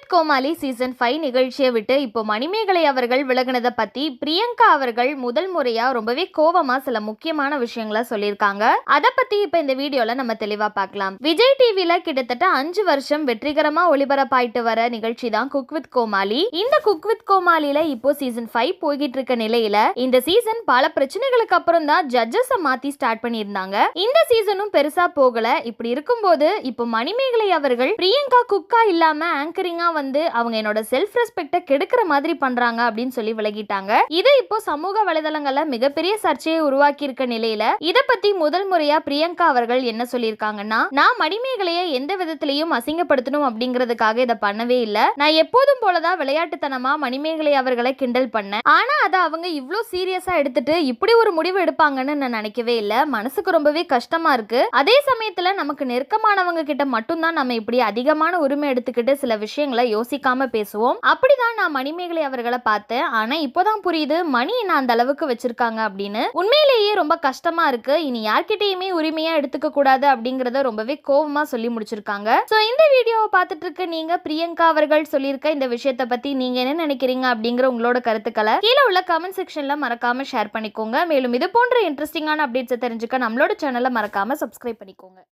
With Comali season 5 நிகழ்ச்சியை விட்டு இப்போ மணிமேகலை அவர்கள் விலகினதை பத்தி பிரியங்கா அவர்கள் முதல் முறையா ரொம்பவே கோவமா சில முக்கியமான விஷயங்களை சொல்லியிருக்காங்க. அதை பத்தி இப்ப இந்த வீடியோல நம்ம தெளிவா பார்க்கலாம். விஜய் டிவில கிட்டத்தட்ட 5 வருஷம் வெற்றிகரமா ஒளிபரப்பாயிட்டு வர நிகழ்ச்சி தான் குக் வித் கோமாளி. இந்த குக் வித் கோமாளில இப்போ சீசன் 5 போய்கிட்டு இருக்க நிலையில இந்த சீசன் பல பிரச்சனைகளுக்கு அப்புறம் தான் ஜட்ஜஸ் மாத்தி ஸ்டார்ட் பண்ணியிருந்தாங்க. இந்த சீசனும் பெருசா போகல. இப்படி இருக்கும்போது இப்போ மணிமேகலை அவர்கள் பிரியங்கா குக்கா இல்லாம ஆங்கரிங்கா வந்து அவங்க என்னோட செல்ஃப் ரெஸ்பெக்ட கெடுக்கிற மாதிரி பண்றாங்க அப்படின்னு சொல்லி விலகிட்டாங்க. இது இப்போ சமூக வலைதளங்கள்ல மிகப்பெரிய சர்ச்சையை உருவாக்கி இருக்க நிலையில இத பத்தி முதல் முறையா பிரியங்கா அவர்கள் என்ன சொல்லியிருக்காங்கன்னா, நான் மணிமேகலையை எந்த விதத்திலையும் அசிங்கப்படுத்தணும் அப்படிங்கிறதுக்காக இதை பண்ணவே இல்லை. நான் எப்போதும் போலதான் விளையாட்டுத்தனமா மணிமேகலை அவர்களை கிண்டல் பண்ணேன். ஆனா அதை அவங்க இவ்ளோ சீரியஸா எடுத்துட்டு இப்படி ஒரு முடிவு எடுப்பாங்கன்னு நான் நினைக்கவே இல்லை. மனசுக்கு ரொம்பவே கஷ்டமா இருக்கு. அதே சமயத்துல நமக்கு நெருக்கமானவங்க கிட்ட மட்டும்தான் நம்ம இப்படி அதிகமான உரிமை எடுத்துக்கிட்டு சில விஷயங்களை யோசிக்காம பேசுவோம். அப்படிதான் நான் மணிமேகலை அவர்களை பார்த்தேன். ஆனா இப்போதான் புரியுது மணி என்ன அந்த அளவுக்கு வச்சிருக்காங்க அப்படின்னு. உண்மையிலேயே ரொம்ப கஷ்டமா இருக்கு. இனி யார்கிட்டயுமே உரிமையா எடுத்துக்க கூடாது அப்படிங்கறத ரொம்பவே கோவமா சொல்லி முடிச்சிருக்காங்க. சோ இந்த வீடியோவை பார்த்துட்டு இருக்க நீங்க பிரியங்கா அவர்கள் சொல்லியிருக்க இந்த விஷயத்தை பத்தி நீங்க என்ன நினைக்கிறீங்க அப்படிங்கிற உங்களோட கருத்துக்களை கீழே உள்ள கமெண்ட் செக்ஷன்ல மறக்காம ஷேர் பண்ணிக்கோங்க. மேலும் இது போன்ற இன்ட்ரெஸ்டிங்கான அப்டேட்ஸ் தெரிஞ்சுக்க நம்மளோட சேனலை மறக்காம சப்ஸ்கிரைப் பண்ணிக்கோங்க.